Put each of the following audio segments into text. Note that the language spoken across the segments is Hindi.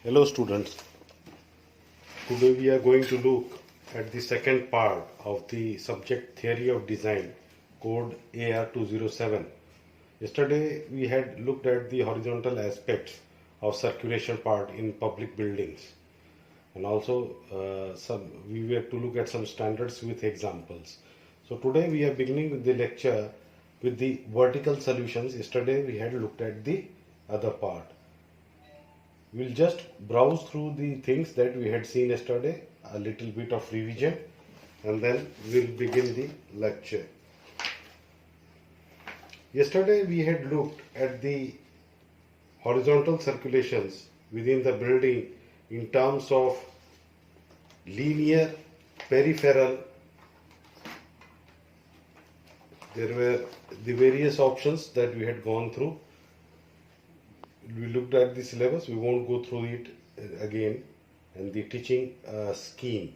Hello students, today we are going to look at the second part of the subject Theory of Design, code AR207. Yesterday we had looked at the horizontal aspects of circulation part in public buildings, and also we were to look at some standards with examples. So today we are beginning with the lecture with the vertical solutions. Yesterday we had looked at the other part. We'll just browse through the things that we had seen yesterday, a little bit of revision, and then we'll begin the lecture. Yesterday we had looked at the horizontal circulations within the building in terms of linear, peripheral. There were the various options that we had gone through. We looked at the syllabus, we won't go through it again, and the teaching scheme.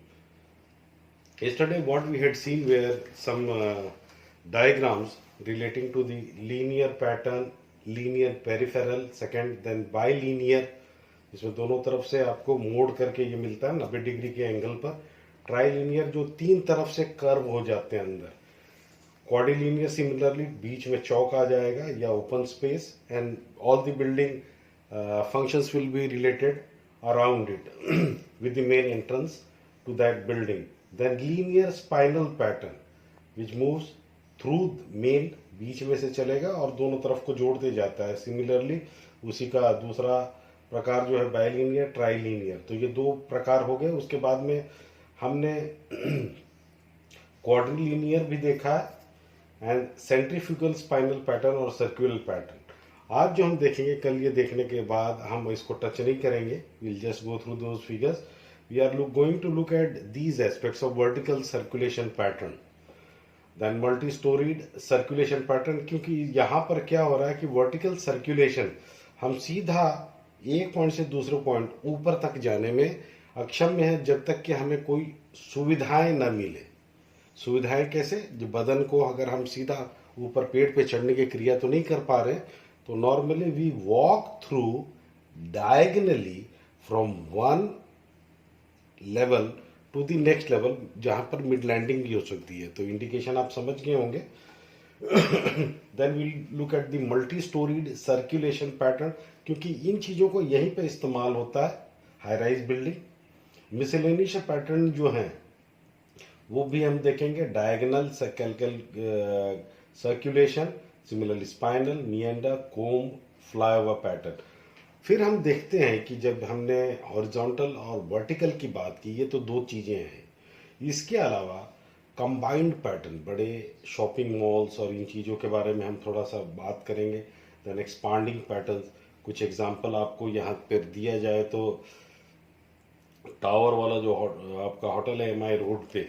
Yesterday what we had seen were some diagrams relating to the linear pattern, linear peripheral, second then bilinear. इसमें दोनों तरफ से आपको मोड़ करके ये मिलता है 90 डिग्री के एंगल पर. ट्राइलिनियर जो तीन तरफ से कर्व हो जाते हैं अंदर. क्वाड्रिलिनियर सिमिलरली बीच में चौक आ जाएगा या open space, and all the building functions will be related around it with the main entrance to that building. Then linear spinal pattern which moves through main, बीच में से चलेगा और दोनों तरफ को जोड़ते जाता है. सिमिलरली उसी का दूसरा प्रकार जो है बाइलिनियर, ट्राइलिनियर. तो ये दो प्रकार हो गए. उसके बाद में हमने क्वाड्रिलिनियर भी देखा एंड सेंट्रीफ्यूगल स्पाइनल पैटर्न और सर्कुलर पैटर्न. आज जो हम देखेंगे, कल ये देखने के बाद हम इसको टच नहीं करेंगे. Will just go through those figures. We are going to look at these aspects of vertical circulation pattern, then multi storied circulation pattern. क्योंकि यहाँ पर क्या हो रहा है कि वर्टिकल सर्कुलेशन हम सीधा एक पॉइंट से दूसरे पॉइंट ऊपर तक जाने में अक्षम में है जब तक कि हमें कोई सुविधाएं न मिले. सुविधाएं कैसे? जो बदन को अगर हम सीधा ऊपर पेड़ पे चढ़ने की क्रिया तो नहीं कर पा रहे, तो normally we walk through diagonally from one level to the next level, जहां पर मिड लैंडिंग भी हो सकती है. तो इंडिकेशन आप समझ गए होंगे. Then we'll look at the multi storied circulation pattern, क्योंकि इन चीजों को यहीं पर इस्तेमाल होता है. High rise building. Miscellaneous pattern जो हैं वो भी हम देखेंगे. Diagonal circulation, similarly spinal, meander, comb, flyover pattern. फिर हम देखते हैं कि जब हमने हॉरिजॉन्टल और वर्टिकल की बात की, ये तो दो चीजें हैं. इसके अलावा कंबाइंड पैटर्न, बड़े शॉपिंग मॉल्स और इन चीजों के बारे में हम थोड़ा सा बात करेंगे. Then expanding pattern. कुछ एग्जांपल आपको यहाँ पर दिया जाए तो टावर वाला जो आपका होटल है MI रोड पे,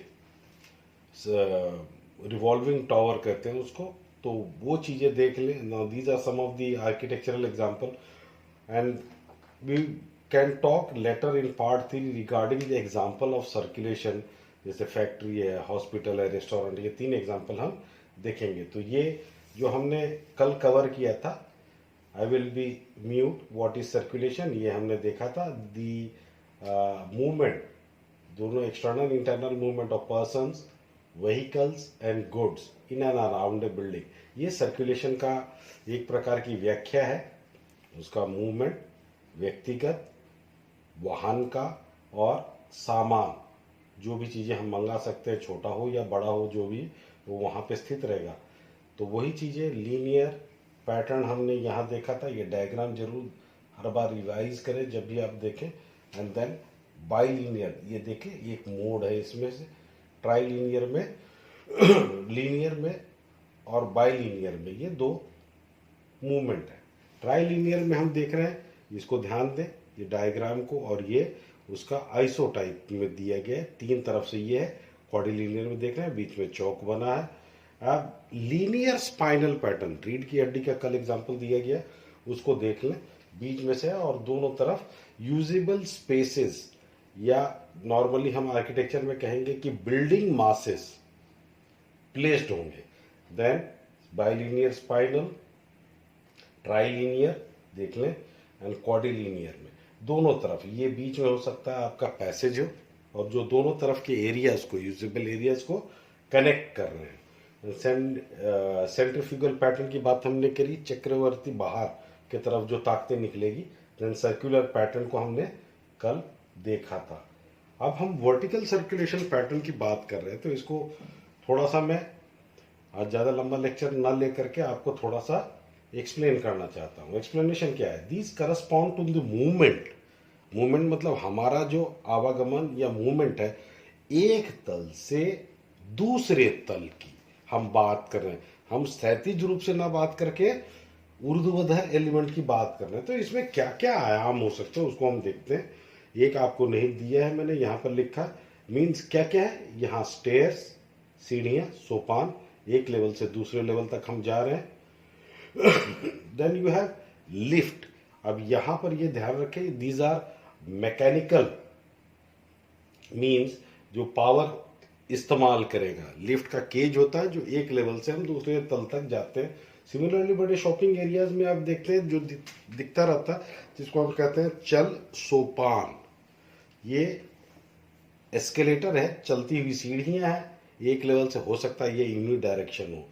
रिवॉल्विंग टावर कहते हैं उसको, तो वो चीज़ें देख लें. Now these are some of the architectural example, and we can talk later in part 3 regarding the example of circulation. जैसे फैक्ट्री है, हॉस्पिटल है, रेस्टोरेंट, ये तीन एग्जांपल हम देखेंगे. तो ये जो हमने कल कवर किया था, I will be mute, what is circulation, ये हमने देखा था. दी मूवमेंट, दोनों external internal movement of persons, vehicles and goods in and around a building, ये सर्कुलेशन का एक प्रकार की व्याख्या है. उसका मूवमेंट व्यक्तिगत, वाहन का और सामान, जो भी चीज़ें हम मंगा सकते हैं, छोटा हो या बड़ा हो, जो भी वो वहाँ पे स्थित रहेगा. तो वही चीज़ें लीनियर पैटर्न हमने यहाँ देखा था. ये डायग्राम जरूर हर बार रिवाइज करें जब भी आप देखें. एंड देन बाईलिनियर, ये देखें, ये एक मोड है इसमें से. ट्राइलिनियर में लीनियर में और बाइलिनियर में ये दो मूवमेंट है. ट्राइलिनियर में हम देख रहे हैं, इसको ध्यान दें, ये डायग्राम को, और ये उसका आइसोटाइप में दिया गया है. तीन तरफ से ये है. क्वाड्रिलिनियर में देख रहे हैं, बीच में चौक बना है. अब लीनियर स्पाइनल पैटर्न, रीढ़ की हड्डी का कल एग्जांपल दिया गया, उसको देख लें. बीच में से है और दोनों तरफ यूजेबल स्पेसेस, या नॉर्मली हम आर्किटेक्चर में कहेंगे कि बिल्डिंग मासेस प्लेस्ड होंगे. देन बाइलिनियर स्पाइनल, ट्राइलिनियर देख लें, एंड क्वाड्रिलिनियर में. दोनों तरफ, ये बीच में हो सकता है आपका पैसेज हो, और जो दोनों तरफ के एरियाज को, यूजेबल एरियाज को कनेक्ट कर रहे हैं। सेंट्रीफ्यूगल पैटर्न की बात हमने करी, चक्रवर्ती बाहर की तरफ जो ताकतें निकलेगी। देन सर्कुलर पैटर्न को हमने कल देखा था। अब हम वर्टिकल सर्कुलेशन पैटर्न की बात कर रहे हैं, तो इसको थोड़ा सा मैं आज ज़्यादा लंबा लेक्चर ना लेकर के आपको थोड़ा सा एक्सप्लेन करना चाहता हूँ। एक्सप्लेनेशन क्या है? These correspond to the movement. Movement मतलब हमारा जो आवागमन या मूवमेंट है एक तल से दूसरे तल की हम बात कर रहे हैं। हम स्थैतिज रूप से ना बात करके ऊर्ध्वाधर एलिमेंट की बात कर रहे हैं। तो इसमें क्या क्या आयाम हो सकते हैं उसको हम देखते हैं। एक आपको नहीं दिया है, मैंने यहाँ पर लिखा, मीन्स क्या क्या है यहाँ? स्टेयर्स, सीढ़ियाँ, सोपान, एक लेवल से दूसरे लेवल तक हम जा रहे हैं। Then you have lift. अब यहां पर ये ध्यान रखें, दीज आर मैकेनिकल, मीन्स जो पावर इस्तेमाल करेगा। लिफ्ट का केज होता है जो एक लेवल से हम दूसरे तल तक जाते हैं। सिमिलरली बड़े शॉपिंग एरियाज में आप देखते हैं जो दिखता रहता है, जिसको हम कहते हैं चल सोपान। ये एस्केलेटर है, चलती हुई सीढ़ियां हैं। एक लेवल से हो सकता है ये यूनि डायरेक्शन हो,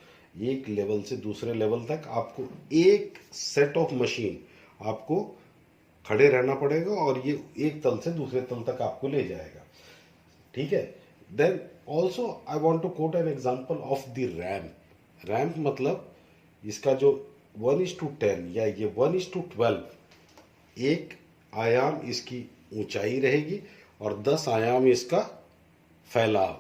एक लेवल से दूसरे लेवल तक आपको एक सेट ऑफ मशीन आपको खड़े रहना पड़ेगा और ये एक तल से दूसरे तल तक आपको ले जाएगा। ठीक है। Then also I want to quote an example of the ramp. Ramp मतलब इसका जो 1:10 या ये 1:12, एक आयाम इसकी ऊंचाई रहेगी और 10 आयाम इसका फैलाव।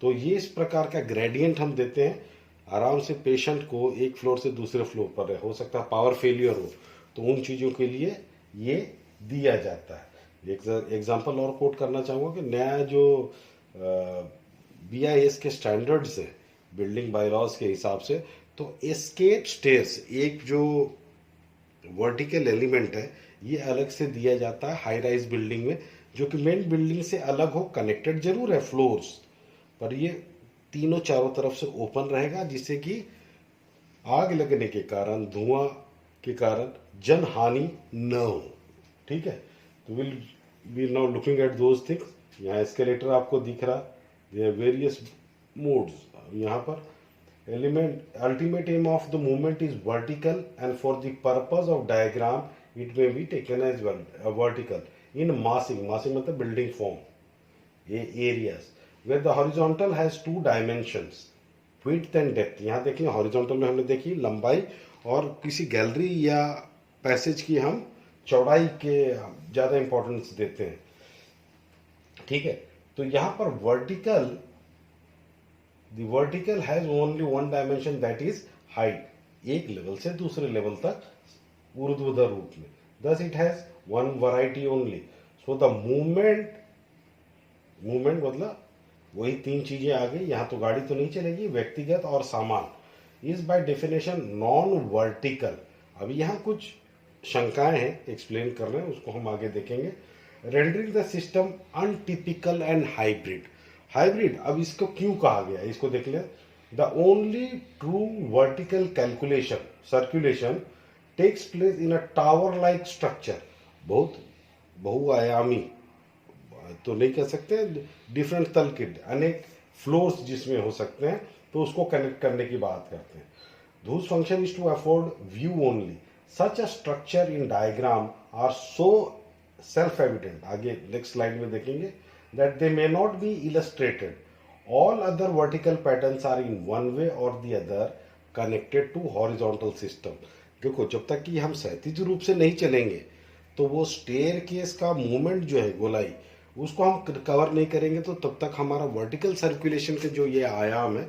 तो ये इस प्रकार का ग्रेडियंट हम देते हैं। आराम से पेशेंट को एक फ्लोर से दूसरे फ्लोर पर हो सकता है पावर फेलियर हो, तो उन चीज़ों के लिए ये दिया जाता है। एक एग्जांपल और कोट करना चाहूँगा कि नया जो BIS के स्टैंडर्ड्स है बिल्डिंग बायलॉज के हिसाब से, तो एस्केप स्टेयर्स, एक जो वर्टिकल एलिमेंट है, ये अलग से दिया जाता है हाई राइज बिल्डिंग में, जो कि मेन बिल्डिंग से अलग हो, कनेक्टेड जरूर है फ्लोर्स, पर ये तीनों चारों तरफ से ओपन रहेगा, जिससे कि आग लगने के कारण, धुआं के कारण जन हानि न हो। ठीक है। तो will be now looking at those things. यहाँ एस्केलेटर आपको दिख रहा, देयर वेरियस मोड्स। यहाँ पर element, ultimate aim of the movement is vertical and for the purpose of diagram it may be taken as vertical in massing. Massing मतलब बिल्डिंग फॉर्म, ये areas where the horizontal has two dimensions, width and depth। यहाँ देखिए हॉरिजॉन्टल में हमने देखी लंबाई, और किसी गैलरी या पैसेज की हम चौड़ाई के ज़्यादा इंपॉर्टेंस देते हैं। ठीक है। तो यहाँ पर vertical, the vertical has only one dimension, that is height, एक लेवल से दूसरे लेवल तक ऊर्ध्वाधर रूप में। Thus it has one variety only. So the movement मतलब वही तीन चीजें आ गई। यहाँ तो गाड़ी तो नहीं चलेगी, व्यक्तिगत और सामान, is by definition non vertical. अभी यहाँ कुछ शंकाएं हैं, एक्सप्लेन कर रहे हैं, उसको हम आगे देखेंगे। Rendering the system untypical and hybrid. Hybrid, अब इसको क्यों कहा गया इसको देख लें। The only true vertical calculation circulation takes place in a tower like structure. बहुत बहुआयामी तो नहीं कह सकते, डिफरेंट तल के अनेक फ्लोर्स जिसमें हो सकते हैं, तो उसको कनेक्ट करने की बात करते हैं। whose function is to afford view only. Such a structure in diagram are so self-evident, आगे next slide में देखेंगे, that they may not be illustrated. All other vertical patterns are in one way or the other connected to horizontal system. देखो जब तक कि हम क्षैतिज रूप से नहीं चलेंगे तो वो स्टेयर केस का मूवमेंट जो है गोलाई, उसको हम कवर नहीं करेंगे, तो तब तक हमारा वर्टिकल सर्कुलेशन के जो ये आयाम है,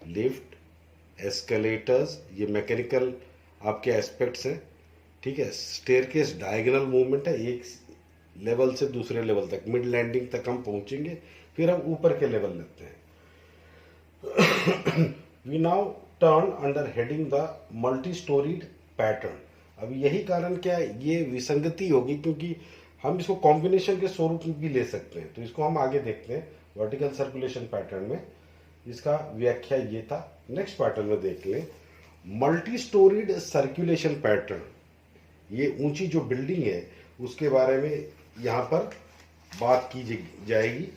लिफ्ट, एस्केलेटर्स, ये मैकेनिकल आपके एस्पेक्ट्स हैं। ठीक है। स्टेयरकेस डायगोनल मूवमेंट है, एक लेवल से दूसरे लेवल तक, मिड लैंडिंग तक हम पहुंचेंगे, फिर हम ऊपर के लेवल लेते हैं। We now turn under heading the multi storied pattern. अब यही कारण क्या है, ये विसंगति होगी, क्योंकि हम इसको कॉम्बिनेशन के स्वरूप में भी ले सकते हैं, तो इसको हम आगे देखते हैं। वर्टिकल सर्कुलेशन पैटर्न में इसका व्याख्या ये था। नेक्स्ट पैटर्न में देख लें, मल्टी स्टोरीड सर्कुलेशन पैटर्न। ये ऊंची जो बिल्डिंग है उसके बारे में यहाँ पर बात की जाएगी।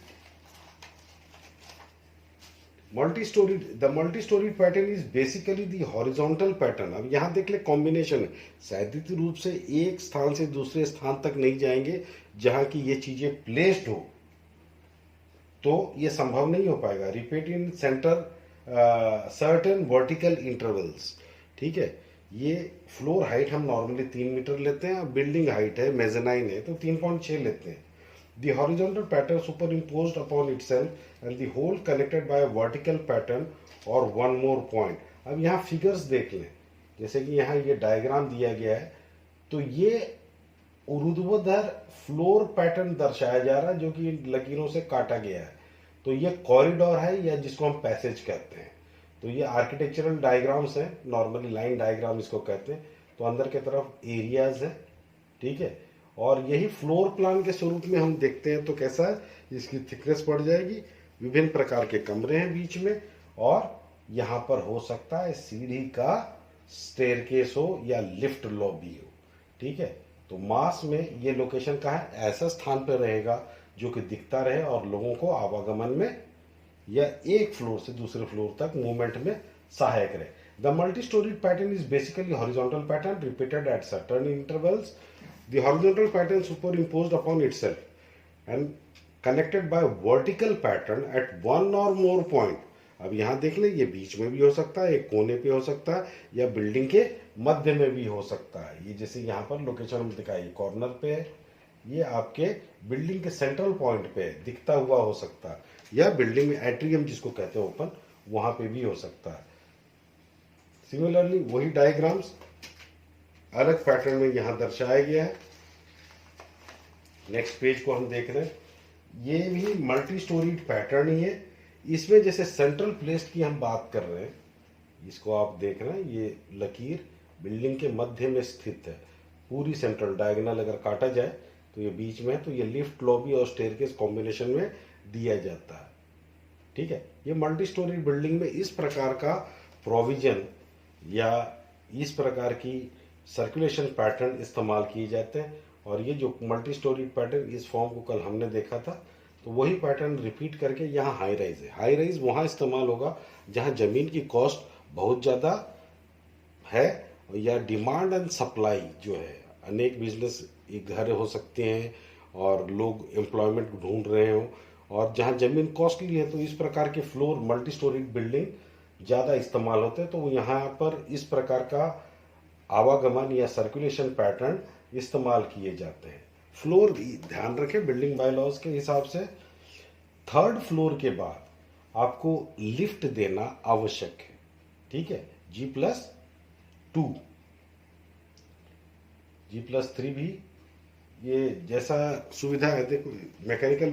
The multi storied pattern is basically the horizontal pattern. अब यहाँ देख ले कॉम्बिनेशन है, सैद्धांतिक रूप से एक स्थान से दूसरे स्थान तक नहीं जाएंगे जहां की ये चीजें प्लेस्ड हो, तो ये संभव नहीं हो पाएगा। Repeat in centre certain vertical intervals, ठीक है। ये फ्लोर हाइट हम नॉर्मली 3 मीटर लेते हैं, बिल्डिंग हाइट है मेज़नाइन है तो 3.6 लेते हैं। The horizontal pattern superimposed upon itself and the whole connected by a vertical pattern or one more point। अब यहाँ फिगर्स देख लें, जैसे कि यहाँ ये डायग्राम दिया गया है, तो ये ऊर्ध्वाधर फ्लोर पैटर्न दर्शाया जा रहा है जो कि लकीरों से काटा गया है। तो ये कॉरिडोर है या जिसको हम पैसेज कहते हैं। तो ये आर्किटेक्चरल डायग्राम्स हैं, नॉर्मली लाइन डायग्राम इसको कहते हैं। तो अंदर के तरफ एरियाज है, ठीक है। और यही फ्लोर प्लान के स्वरूप में हम देखते हैं तो कैसा है, इसकी थिकनेस बढ़ जाएगी, विभिन्न प्रकार के कमरे हैं बीच में, और यहाँ पर हो सकता है सीढ़ी का स्टेयरकेस हो या लिफ्ट लॉबी हो, ठीक है। तो मास में ये लोकेशन का है, ऐसा स्थान पर रहेगा जो कि दिखता रहे और लोगों को आवागमन में या एक फ्लोर से दूसरे फ्लोर तक मूवमेंट में सहायक रहे। The multi storied pattern is basically horizontal pattern repeated at certain intervals. The horizontal pattern superimposed upon itself and connected by a vertical pattern at one or more point। अब यहाँ देख ले, ये बीच में भी हो सकता है, एक कोने पे हो सकता है, या बिल्डिंग के मध्य में भी हो सकता है। ये जैसे यहाँ पर लोकेशन हम दिखाई कॉर्नर पे है, ये आपके बिल्डिंग के सेंट्रल पॉइंट पे दिखता हुआ हो सकता है, या बिल्डिंग में एट्रियम जिसको कहते हैं ओपन, वहां पे भी हो सकता है। सिमिलरली वही डायग्राम्स अलग पैटर्न में यहां दर्शाया गया है। नेक्स्ट पेज को हम देख रहे हैं, ये भी मल्टी स्टोरीड पैटर्न ही है। इसमें जैसे सेंट्रल प्लेस की हम बात कर रहे हैं, इसको आप देख रहे हैं, ये लकीर बिल्डिंग के मध्य में स्थित है, पूरी सेंट्रल डायगोनल अगर काटा जाए तो ये बीच में है। तो ये लिफ्ट लॉबी और स्टेयरकेस कॉम्बिनेशन में दिया जाता है, ठीक है। ये मल्टी स्टोरी बिल्डिंग में इस प्रकार का प्रोविजन या इस प्रकार की सर्कुलेशन पैटर्न इस्तेमाल किए जाते हैं। और ये जो मल्टी स्टोरी पैटर्न, इस फॉर्म को कल हमने देखा था, तो वही पैटर्न रिपीट करके यहाँ हाई राइज है। हाई राइज वहाँ इस्तेमाल होगा जहाँ ज़मीन की कॉस्ट बहुत ज़्यादा है, या डिमांड एंड सप्लाई जो है, अनेक बिजनेस एक घर हो सकते हैं और लोग एम्प्लॉयमेंट ढूंढ रहे हो, और जहाँ ज़मीन कॉस्टली है तो इस प्रकार के फ्लोर मल्टी स्टोरी बिल्डिंग ज़्यादा इस्तेमाल होते हैं। तो यहाँ पर इस प्रकार का आवागमन या सर्कुलेशन पैटर्न इस्तेमाल किए जाते हैं। फ्लोर ध्यान रखें, बिल्डिंग बायलॉज के हिसाब से थर्ड फ्लोर के बाद आपको लिफ्ट देना आवश्यक है, ठीक है। G+2 G+3 भी ये जैसा सुविधा है। देखो मैकेनिकल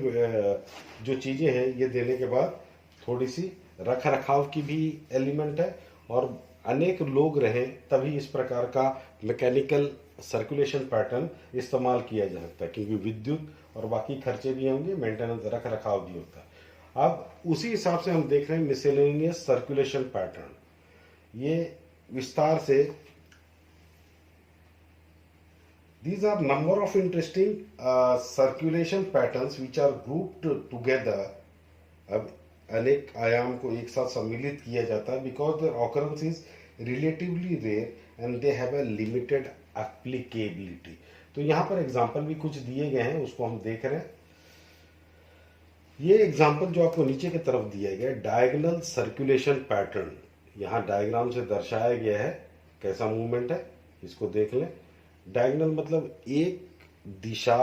जो चीजें हैं ये देने के बाद थोड़ी सी रख रखाव की भी एलिमेंट है, और अनेक लोग रहें तभी इस प्रकार का मैकेनिकल सर्कुलेशन पैटर्न इस्तेमाल किया जा सकता है, क्योंकि विद्युत और बाकी खर्चे भी होंगे, मेंटेनेंस रख रखाव भी होता है। अब उसी हिसाब से हम देख रहे हैं मिसलेनियस सर्कुलेशन पैटर्न। ये विस्तार से these are number of interesting circulation patterns which are grouped together। अब अनेक आयाम को एक साथ सम्मिलित किया जाता है, because their occurrence is relatively rare and they have a limited applicability। तो यहाँ पर एग्जाम्पल भी कुछ दिए गए हैं, उसको हम देख रहे हैं। ये एग्जाम्पल जो आपको नीचे की तरफ दिया गया है, डायगोनल सर्कुलेशन पैटर्न, यहाँ डायग्राम से दर्शाया गया है कैसा मूवमेंट है, इसको देख लें। डायगोनल मतलब एक दिशा,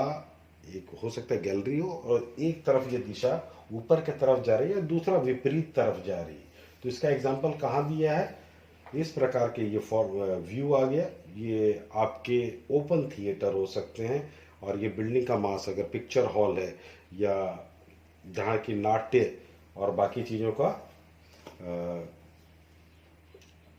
एक हो सकता है गैलरी हो, और एक तरफ ये दिशा ऊपर की तरफ जा रही है, दूसरा विपरीत तरफ जा रही है। तो इसका एग्जाम्पल कहाँ दिया है, इस प्रकार के ये व्यू आ गया। ये आपके ओपन थिएटर हो सकते हैं, और ये बिल्डिंग का मास अगर पिक्चर हॉल है, या जहाँ की नाट्य और बाकी चीज़ों का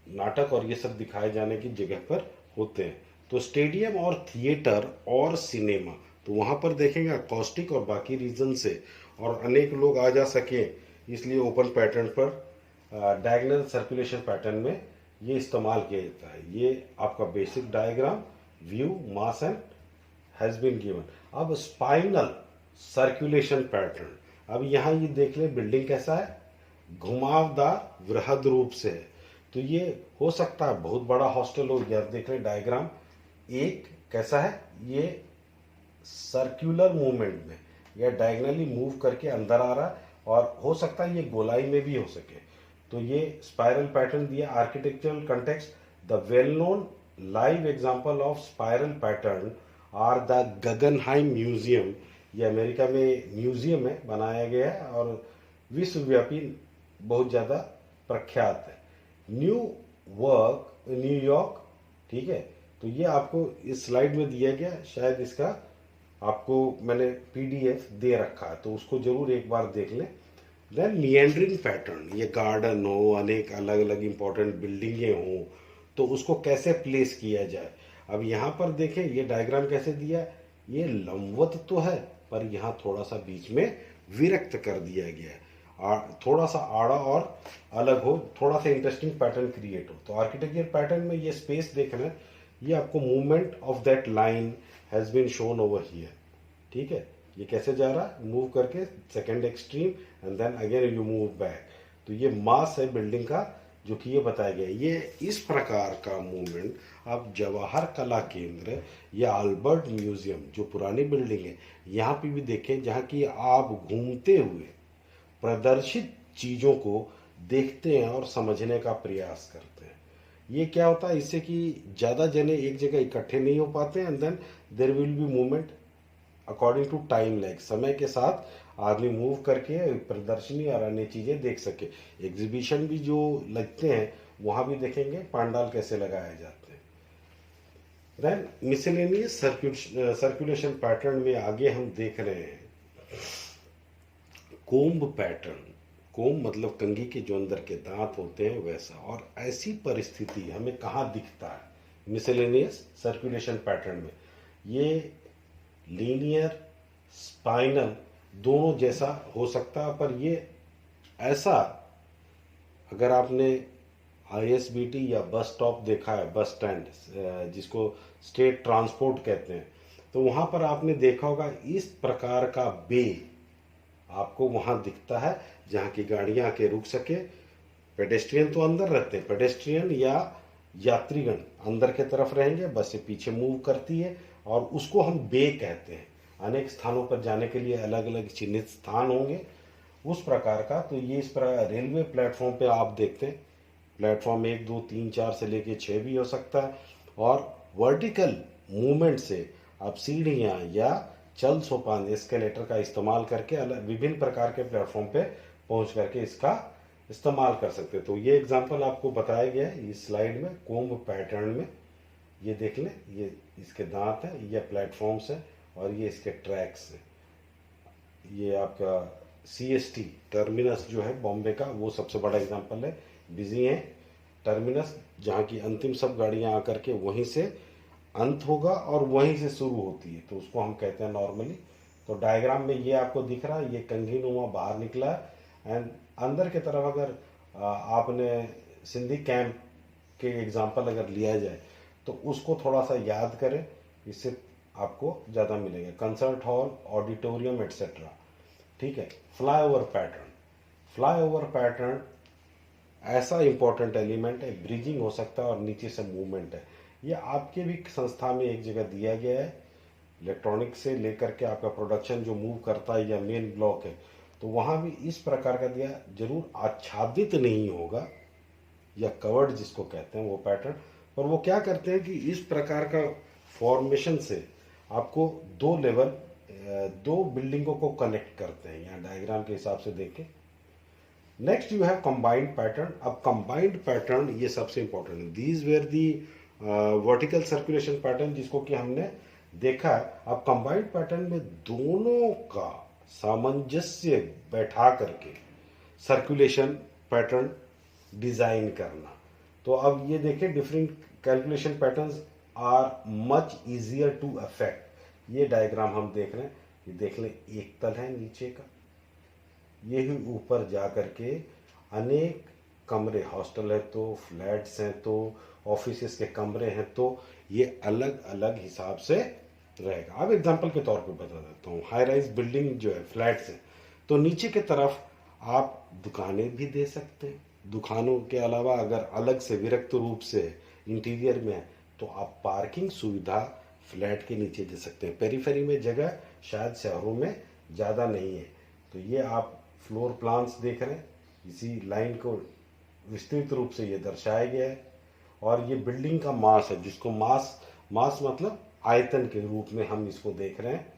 नाटक और ये सब दिखाए जाने की जगह पर होते हैं। तो स्टेडियम और थिएटर और सिनेमा, तो वहाँ पर देखेंगे अकॉस्टिक और बाकी रीजन से, और अनेक लोग आ जा सकें, इसलिए ओपन पैटर्न पर डायगोनल सर्कुलेशन पैटर्न में ये इस्तेमाल किया जाता है। ये आपका basic diagram, view, mass and has been given. अब स्पाइनल सर्कुलेशन पैटर्न, अब यहाँ ये देख ले बिल्डिंग कैसा है, घुमावदार वृहद रूप से है। तो ये हो सकता है बहुत बड़ा हॉस्टल हो गया। देख ले डायग्राम, एक कैसा है, ये सर्कुलर मूवमेंट में या डायगनली मूव करके अंदर आ रहा है, और हो सकता है ये गोलाई में भी हो सके। तो ये स्पाइरल पैटर्न दिया। Architectural context, the well known live example of spiral pattern are the Guggenheim museum. ये अमेरिका में म्यूजियम है, बनाया गया है और विश्वव्यापी बहुत ज़्यादा प्रख्यात है। न्यूयॉर्क, ठीक है। तो ये आपको इस स्लाइड में दिया गया, शायद इसका आपको मैंने पीडीएफ दे रखा है, तो उसको जरूर एक बार देख लें। देन मिएंडरिंग पैटर्न, ये गार्डन हो, अनेक अलग अलग इंपॉर्टेंट बिल्डिंगें हों, तो उसको कैसे प्लेस किया जाए। अब यहाँ पर देखें ये डायग्राम कैसे दिया है, ये लंबवत तो है पर यहाँ थोड़ा सा बीच में विरक्त कर दिया गया है, थोड़ा सा आड़ा और अलग हो, थोड़ा सा इंटरेस्टिंग पैटर्न क्रिएट हो। तो आर्किटेक्चर पैटर्न में ये स्पेस देखना है, ये आपको movement of that line has been shown over here, ठीक है। ये कैसे जा रहा है, मूव करके second extreme end then again you move back. तो ये मास है बिल्डिंग का जो कि ये बताया गया। ये इस प्रकार का मूवमेंट आप जवाहर कला केंद्र या अल्बर्ट म्यूजियम, जो पुरानी बिल्डिंग है, यहाँ पे भी देखें, जहाँ की आप घूमते हुए प्रदर्शित चीज़ों को देखते हैं और समझने का प्रयास करते हैं। ये क्या होता है, इससे कि ज़्यादा जने एक जगह इकट्ठे नहीं हो पाते and then there will be movement according to time lag. समय के साथ आदमी मूव करके प्रदर्शनी और अन्य चीज़ें देख सके। एग्जीबिशन भी जो लगते हैं वहाँ भी देखेंगे पंडाल कैसे लगाए जाते हैं। देन मिसलेनियस सर्कुलेशन पैटर्न में आगे हम देख रहे हैं कोम्ब पैटर्न। कोम्ब मतलब कंघी के जो अंदर के दांत होते हैं वैसा। और ऐसी परिस्थिति हमें कहाँ दिखता है मिसलेनियस सर्कुलेशन पैटर्न में, ये लीनियर स्पाइनल दोनों जैसा हो सकता है, पर ये ऐसा, अगर आपने आईएसबीटी या बस स्टॉप देखा है, बस स्टैंड जिसको स्टेट ट्रांसपोर्ट कहते हैं, तो वहाँ पर आपने देखा होगा इस प्रकार का बे आपको वहाँ दिखता है जहाँ की गाड़ियाँ आके रुक सके। पेडेस्ट्रियन तो अंदर रहते हैं, पेडेस्ट्रियन या यात्रीगण अंदर के तरफ रहेंगे, बस से पीछे मूव करती है और उसको हम बे कहते हैं। अनेक स्थानों पर जाने के लिए अलग अलग चिन्हित स्थान होंगे उस प्रकार का। तो ये इस प्रकार रेलवे प्लेटफॉर्म पे आप देखते हैं, प्लेटफॉर्म 1 2 3 4 से लेके 6 भी हो सकता है। और वर्टिकल मूवमेंट से आप सीढ़ियाँ या चल सोपान एस्केलेटर का इस्तेमाल करके अलग विभिन्न प्रकार के प्लेटफॉर्म पे पहुंच करके इसका इस्तेमाल कर सकते हैं। तो ये एग्जांपल आपको बताया गया है इस स्लाइड में कोम्ब पैटर्न में। ये देख लें, ये इसके दांत हैं, ये प्लेटफॉर्म्स हैं और ये इसके ट्रैक्स हैं। ये आपका सीएसटी टर्मिनस जो है बॉम्बे का, वो सबसे बड़ा एग्जांपल है। बिजी है टर्मिनस, जहाँ की अंतिम सब गाड़ियाँ आकर के वहीं से अंत होगा और वहीं से शुरू होती है, तो उसको हम कहते हैं नॉर्मली। तो डायग्राम में ये आपको दिख रहा है, ये कंघी नुमा बाहर निकला है एंड अंदर की तरफ अगर आपने सिंधी कैंप के एग्जांपल अगर लिया जाए तो उसको थोड़ा सा याद करें, इससे आपको ज़्यादा मिलेगा। कंसर्ट हॉल, ऑडिटोरियम एट्सेट्रा, ठीक है। फ्लाईओवर पैटर्न, फ्लाईओवर पैटर्न ऐसा इंपॉर्टेंट एलिमेंट है, ब्रिजिंग हो सकता है और नीचे से मूवमेंट है। ये आपके भी संस्था में एक जगह दिया गया है, इलेक्ट्रॉनिक से लेकर के आपका प्रोडक्शन जो मूव करता है या मेन ब्लॉक है, तो वहाँ भी इस प्रकार का दिया। जरूर आच्छादित नहीं होगा या कवर्ड जिसको कहते हैं वो पैटर्न, पर वो क्या करते हैं कि इस प्रकार का फॉर्मेशन से आपको दो लेवल, दो बिल्डिंगों को कनेक्ट करते हैं। यहाँ डायग्राम के हिसाब से देखें। Next you have combined pattern. अब कंबाइंड पैटर्न ये सबसे इंपॉर्टेंट है। These where the vertical circulation pattern जिसको कि हमने देखा है। अब कंबाइंड पैटर्न में दोनों का सामंजस्य बैठा करके सर्कुलेशन पैटर्न डिजाइन करना। तो अब ये देखें, different calculation patterns are much easier to affect. ये डायग्राम हम देख रहे हैं, ये देख लें, एक तल है नीचे का, ये ही ऊपर जा करके अनेक कमरे, हॉस्टल है तो, फ्लैट्स हैं तो, ऑफिसेस के कमरे हैं तो, ये अलग अलग हिसाब से रहेगा। अब एग्जांपल के तौर पे बता देता हूँ, हाई राइज बिल्डिंग जो है, फ्लैट्स है, तो नीचे के तरफ आप दुकानें भी दे सकते हैं। दुकानों के अलावा अगर अलग से विरक्त रूप से इंटीरियर में है तो आप पार्किंग सुविधा फ्लैट के नीचे दे सकते हैं। पेरीफेरी में जगह शायद शहरों में ज़्यादा नहीं है, तो ये आप फ्लोर प्लान्स देख रहे हैं, इसी लाइन को विस्तृत रूप से ये दर्शाया गया है। और ये बिल्डिंग का मास है, जिसको मास मतलब आयतन के रूप में हम इसको देख रहे हैं।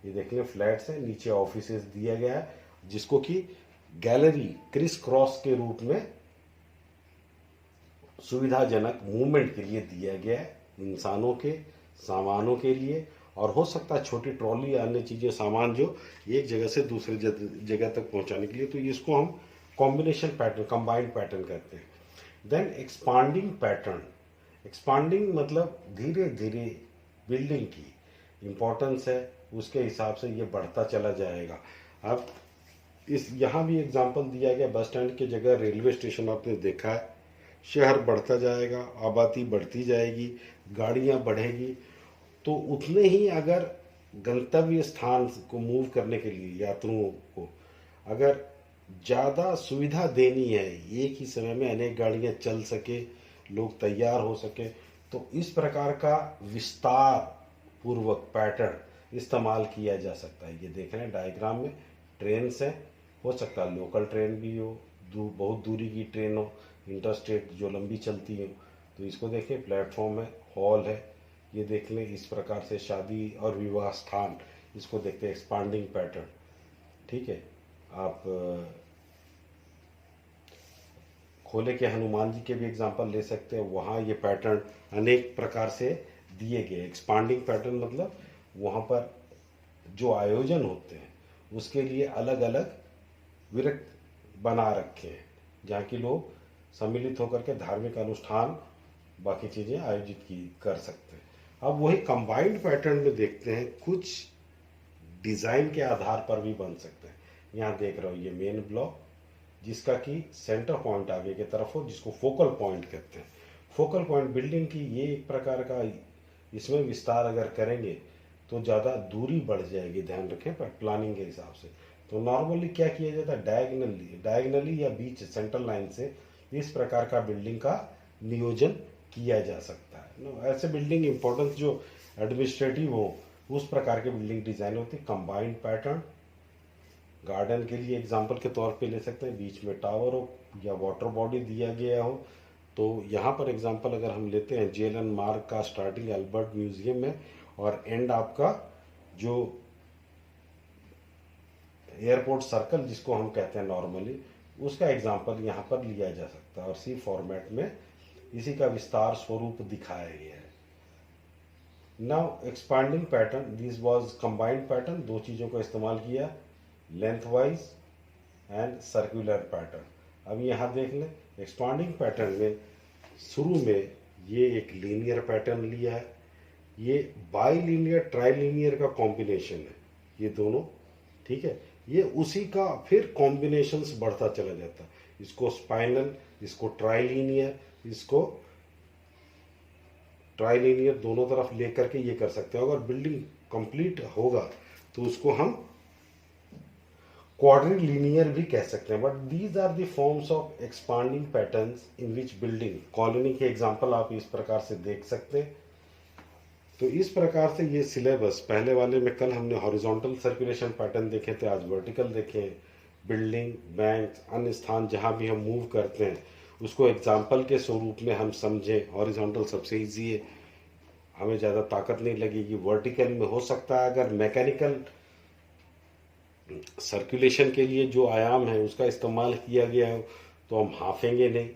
ये देख लें, फ्लैट्स है, नीचे ऑफिसेस दिया गया है, जिसको कि गैलरी क्रिस क्रॉस के रूप में सुविधाजनक मूवमेंट के लिए दिया गया है, इंसानों के, सामानों के लिए, और हो सकता है छोटी ट्रॉली या अन्य चीज़ें, सामान जो एक जगह से दूसरी जगह तक पहुंचाने के लिए। तो इसको हम कॉम्बिनेशन पैटर्न, कंबाइंड पैटर्न कहते हैं। देन एक्सपांडिंग पैटर्न, एक्सपांडिंग मतलब धीरे धीरे बिल्डिंग की इम्पोर्टेंस है उसके हिसाब से ये बढ़ता चला जाएगा। अब इस यहाँ भी एग्जांपल दिया गया, बस स्टैंड की जगह रेलवे स्टेशन आपने देखा है। शहर बढ़ता जाएगा, आबादी बढ़ती जाएगी, गाड़ियाँ बढ़ेगी, तो उतने ही अगर गंतव्य स्थान को मूव करने के लिए यात्रियों को अगर ज़्यादा सुविधा देनी है, एक ही समय में अनेक गाड़ियाँ चल सके, लोग तैयार हो सके, तो इस प्रकार का विस्तार पूर्वक पैटर्न इस्तेमाल किया जा सकता है। ये देख रहे हैं डायग्राम में, ट्रेन से हो सकता है लोकल ट्रेन भी हो, बहुत दूरी की ट्रेन हो, इंटरस्टेट जो लंबी चलती हो, तो इसको देखें, प्लेटफॉर्म है, हॉल है, ये देख लें। इस प्रकार से शादी और विवाह स्थान, इसको देखते हैं एक्सपांडिंग पैटर्न। ठीक है, आप खोले के हनुमान जी के भी एग्जांपल ले सकते हैं, वहाँ ये पैटर्न अनेक प्रकार से दिए गए। एक्सपांडिंग पैटर्न मतलब वहाँ पर जो आयोजन होते हैं उसके लिए अलग अलग विरक्त बना रखे हैं, जहाँ की लोग सम्मिलित होकर के धार्मिक अनुष्ठान बाकी चीज़ें आयोजित की कर सकते हैं। अब वही कंबाइंड पैटर्न में देखते हैं, कुछ डिज़ाइन के आधार पर भी बन सकते हैं। यहाँ देख रहे हो ये मेन ब्लॉक, जिसका कि सेंटर पॉइंट आगे की तरफ हो, जिसको फोकल पॉइंट कहते हैं। फोकल पॉइंट बिल्डिंग की ये एक प्रकार का, इसमें विस्तार अगर करेंगे तो ज़्यादा दूरी बढ़ जाएगी, ध्यान रखें, पर प्लानिंग के हिसाब से। तो नॉर्मली क्या किया जाता है, डायगनली या बीच सेंट्रल लाइन से इस प्रकार का बिल्डिंग का नियोजन किया जा सकता है। ऐसे बिल्डिंग इंपॉर्टेंस जो एडमिनिस्ट्रेटिव हो, उस प्रकार के बिल्डिंग डिजाइन होती है। कंबाइंड पैटर्न गार्डन के लिए एग्जाम्पल के तौर पे ले सकते हैं, बीच में टावर हो या वाटर बॉडी दिया गया हो। तो यहाँ पर एग्जाम्पल अगर हम लेते हैं, जेलन मार्ग का स्टार्टिंग अल्बर्ट म्यूजियम में और एंड आपका जो एयरपोर्ट सर्कल जिसको हम कहते हैं नॉर्मली, उसका एग्जाम्पल यहाँ पर लिया जा सकता है, और सी फॉर्मेट में इसी का विस्तार स्वरूप दिखाया गया है। Now expanding pattern, this was combined pattern, दो चीज़ों का इस्तेमाल किया, length wise and circular pattern. अब यहाँ देख लें, एक्सपांडिंग पैटर्न में शुरू में ये एक लीनियर पैटर्न लिया है, ये बाईलीनियर ट्राईलीनियर का कॉम्बिनेशन है, ये दोनों, ठीक है। ये उसी का फिर कॉम्बिनेशंस बढ़ता चला जाता है, इसको स्पाइनल, इसको ट्राईलीनियर, इसको ट्राईलीनियर, दोनों तरफ लेकर के ये कर सकते हैं। अगर बिल्डिंग कंप्लीट होगा तो उसको हम क्वाड्रिलीनियर भी कह सकते हैं। But these are the forms of expanding patterns in which building, colony के एग्जांपल आप इस प्रकार से देख सकते हैं। तो इस प्रकार से ये सिलेबस, पहले वाले में कल हमने हॉरिजॉन्टल सर्कुलेशन पैटर्न देखे थे, आज वर्टिकल देखे। बिल्डिंग, बैंक, अन्य स्थान जहाँ भी हम मूव करते हैं उसको एग्जाम्पल के स्वरूप में हम समझें। हॉरिजॉन्टल सबसे ईजी है, हमें ज़्यादा ताकत नहीं लगेगी। वर्टिकल में हो सकता है अगर मैकेनिकल सर्कुलेशन के लिए जो आयाम है उसका इस्तेमाल किया गया हो तो हम हाफेंगे नहीं।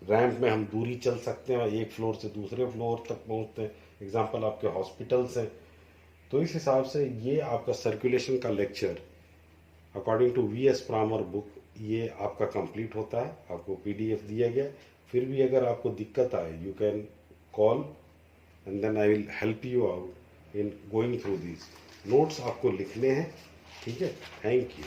रैंप में हम दूरी चल सकते हैं, एक फ्लोर से दूसरे फ्लोर तक पहुंचते हैं, एग्जांपल आपके हॉस्पिटल्स हैं। तो इस हिसाब से ये आपका सर्कुलेशन का lecture according to V S. Pramar book ये आपका कंप्लीट होता है। आपको पीडीएफ दिया गया। फिर भी अगर आपको दिक्कत आए, you can call and then I will help you out in going through these notes. आपको लिखने हैं, ठीक है। Thank you.